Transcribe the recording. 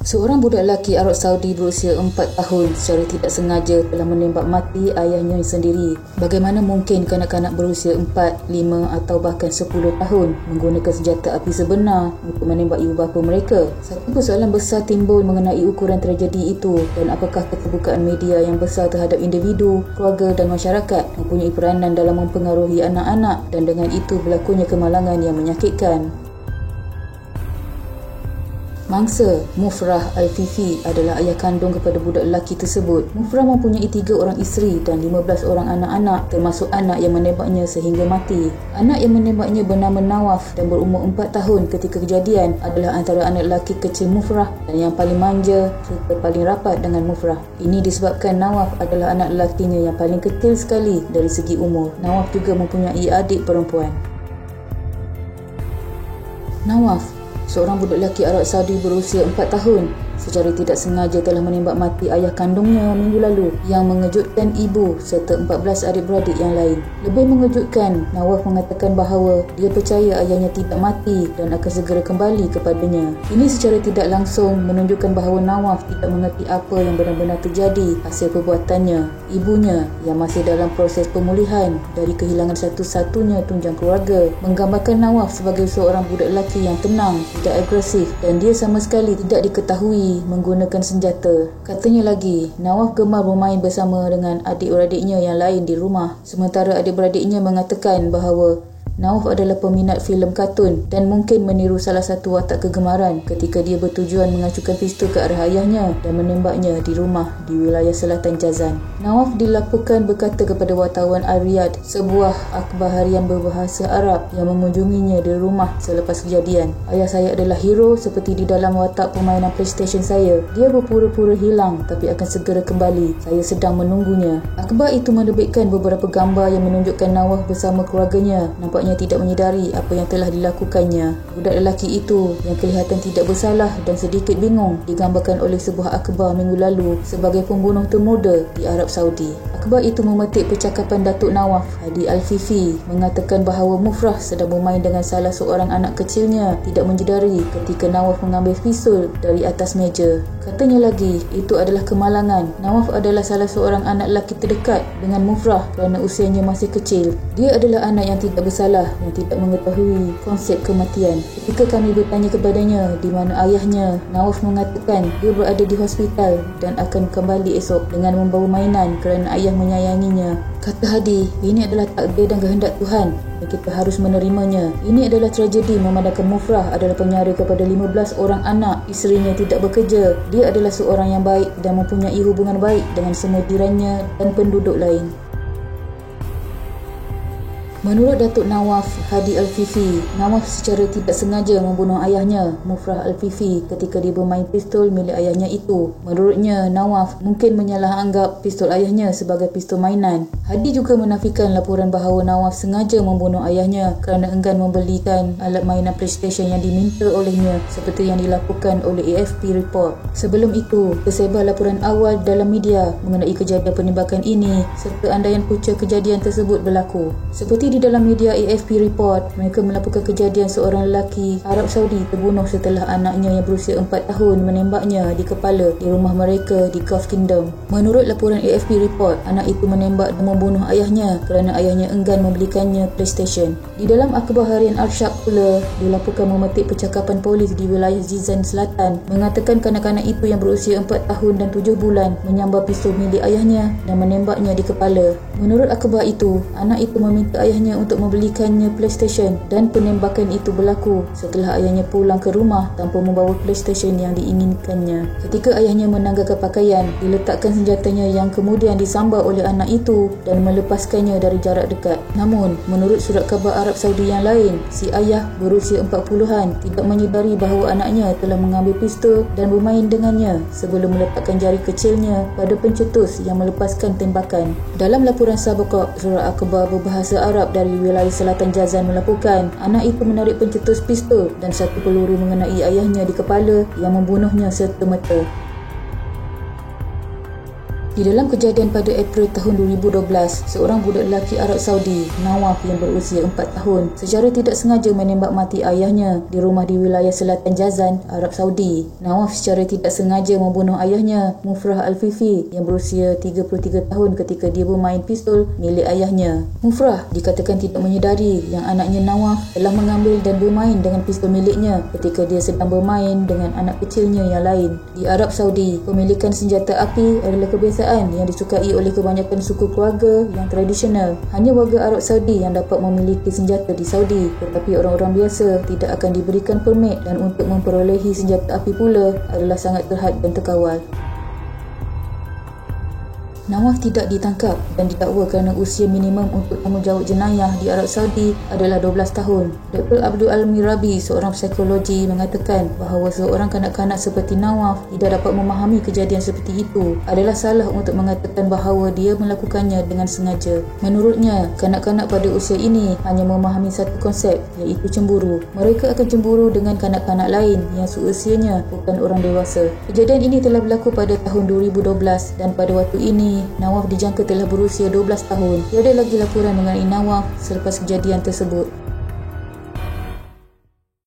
Seorang budak lelaki Arab Saudi berusia 4 tahun secara tidak sengaja telah menembak mati ayahnya sendiri. Bagaimana mungkin kanak-kanak berusia 4, 5 atau bahkan 10 tahun menggunakan senjata api sebenar untuk menembak ibu bapa mereka? Satu persoalan besar timbul mengenai ukuran tragedi itu dan apakah keterbukaan media yang besar terhadap individu, keluarga dan masyarakat mempunyai peranan dalam mempengaruhi anak-anak dan dengan itu berlakunya kemalangan yang menyakitkan. Mangsa Mufrah Al-Fifi adalah ayah kandung kepada budak lelaki tersebut. Mufrah mempunyai 3 orang isteri dan 15 orang anak-anak, termasuk anak yang menembaknya sehingga mati. Anak yang menembaknya bernama Nawaf dan berumur 4 tahun ketika kejadian adalah antara anak lelaki kecil Mufrah dan yang paling manja serta paling rapat dengan Mufrah. Ini disebabkan Nawaf adalah anak lelakinya yang paling kecil sekali dari segi umur. Nawaf juga mempunyai adik perempuan. Nawaf, seorang budak lelaki Arab Saudi berusia 4 tahun, secara tidak sengaja telah menembak mati ayah kandungnya minggu lalu yang mengejutkan ibu serta 14 adik-beradik yang lain. Lebih mengejutkan, Nawaf mengatakan bahawa dia percaya ayahnya tidak mati dan akan segera kembali kepadanya. Ini secara tidak langsung menunjukkan bahawa Nawaf tidak mengerti apa yang benar-benar terjadi hasil perbuatannya. Ibunya yang masih dalam proses pemulihan dari kehilangan satu-satunya tunjang keluarga menggambarkan Nawaf sebagai seorang budak lelaki yang tenang, tidak agresif dan dia sama sekali tidak diketahui menggunakan senjata. Katanya lagi, Nawaf gemar bermain bersama dengan adik-beradiknya yang lain di rumah. Sementara adik-beradiknya mengatakan bahawa Nawaf adalah peminat filem kartun dan mungkin meniru salah satu watak kegemaran ketika dia bertujuan mengacukan pistol ke arah ayahnya dan menembaknya di rumah di wilayah selatan Jazan. Nawaf dilaporkan berkata kepada wartawan Al-Riyadh, sebuah akhbar harian berbahasa Arab yang mengunjunginya di rumah selepas kejadian. Ayah saya adalah hero seperti di dalam watak permainan PlayStation saya. Dia berpura-pura hilang tapi akan segera kembali. Saya sedang menunggunya. Akhbar itu menerbitkan beberapa gambar yang menunjukkan Nawaf bersama keluarganya nampaknya tidak menyedari apa yang telah dilakukannya. Budak lelaki itu yang kelihatan tidak bersalah dan sedikit bingung digambarkan oleh sebuah akhbar minggu lalu sebagai pembunuh termuda di Arab Saudi. Akhbar itu memetik percakapan Datuk Nawaf Hadi Al-Fifi mengatakan bahawa Mufrah sedang bermain dengan salah seorang anak kecilnya tidak menyedari ketika Nawaf mengambil pistol dari atas meja. Katanya lagi, itu adalah kemalangan. Nawaf adalah salah seorang anak lelaki terdekat dengan Mufrah kerana usianya masih kecil. Dia adalah anak yang tidak bersalah yang tidak mengetahui konsep kematian. Ketika kami bertanya kepadanya di mana ayahnya, Nawaf mengatakan dia berada di hospital dan akan kembali esok dengan membawa mainan kerana ayah menyayanginya. Kata Hadi, ini adalah takdir dan kehendak Tuhan dan kita harus menerimanya. Ini adalah tragedi memandangkan Mufrah adalah penyara kepada 15 orang anak, isterinya tidak bekerja. Dia adalah seorang yang baik dan mempunyai hubungan baik dengan semua jirannya dan penduduk lain. Menurut Datuk Nawaf Hadi Al-Fifi, Nawaf secara tidak sengaja membunuh ayahnya, Mufrah Al-Fifi, ketika dia bermain pistol milik ayahnya itu. Menurutnya, Nawaf mungkin menyalah-anggap pistol ayahnya sebagai pistol mainan. Hadi juga menafikan laporan bahawa Nawaf sengaja membunuh ayahnya kerana enggan membelikan alat mainan PlayStation yang diminta olehnya seperti yang dilaporkan oleh AFP Report. Sebelum itu, tersebar laporan awal dalam media mengenai kejadian penembakan ini serta andaian punca kejadian tersebut berlaku. Seperti di dalam media AFP Report, mereka melaporkan kejadian seorang lelaki Arab Saudi terbunuh setelah anaknya yang berusia 4 tahun menembaknya di kepala di rumah mereka di Gulf Kingdom. Menurut laporan AFP Report, anak itu menembak dan membunuh ayahnya kerana ayahnya enggan membelikannya PlayStation. Di dalam akhbar harian Al-Sharq pula, dilaporkan memetik percakapan polis di wilayah Jizan Selatan mengatakan kanak-kanak itu yang berusia 4 tahun dan 7 bulan menyambar pistol milik ayahnya dan menembaknya di kepala. Menurut akhbar itu, anak itu meminta ayahnya untuk membelikannya PlayStation dan penembakan itu berlaku setelah ayahnya pulang ke rumah tanpa membawa PlayStation yang diinginkannya. Ketika ayahnya menanggalkan pakaian, diletakkan senjatanya yang kemudian disambar oleh anak itu dan melepaskannya dari jarak dekat. Namun, menurut surat khabar Arab Saudi yang lain, si ayah berusia 40-an tidak menyedari bahawa anaknya telah mengambil pistol dan bermain dengannya sebelum meletakkan jari kecilnya pada pencetus yang melepaskan tembakan. Dalam laporan sabaqah, surat akhbar berbahasa Arab dari wilayah selatan Jazan melaporkan anak itu menarik pencetus pistol dan satu peluru mengenai ayahnya di kepala yang membunuhnya serta-merta. Di dalam kejadian pada April tahun 2012, seorang budak lelaki Arab Saudi, Nawaf yang berusia 4 tahun, secara tidak sengaja menembak mati ayahnya di rumah di wilayah selatan Jazan, Arab Saudi. Nawaf secara tidak sengaja membunuh ayahnya, Mufrah Al-Fifi, yang berusia 33 tahun ketika dia bermain pistol milik ayahnya. Mufrah dikatakan tidak menyedari yang anaknya Nawaf telah mengambil dan bermain dengan pistol miliknya ketika dia sedang bermain dengan anak kecilnya yang lain. Di Arab Saudi, pemilikan senjata api adalah kebiasaan yang disukai oleh kebanyakan suku keluarga yang tradisional. Hanya warga Arab Saudi yang dapat memiliki senjata di Saudi, tetapi orang-orang biasa tidak akan diberikan permit, dan untuk memperolehi senjata api pula adalah sangat terhad dan terkawal. Nawaf tidak ditangkap dan didakwa kerana usia minimum untuk tanggungjawab jenayah di Arab Saudi adalah 12 tahun. Dr. Abdul Al-Mirabi, seorang psikologi, mengatakan bahawa seorang kanak-kanak seperti Nawaf tidak dapat memahami kejadian seperti itu adalah salah untuk mengatakan bahawa dia melakukannya dengan sengaja. Menurutnya, kanak-kanak pada usia ini hanya memahami satu konsep, iaitu cemburu. Mereka akan cemburu dengan kanak-kanak lain yang seusianya, bukan orang dewasa. Kejadian ini telah berlaku pada tahun 2012 dan pada waktu ini Nawaf dijangka telah berusia 12 tahun. Tiada lagi laporan mengenai Nawaf selepas kejadian tersebut.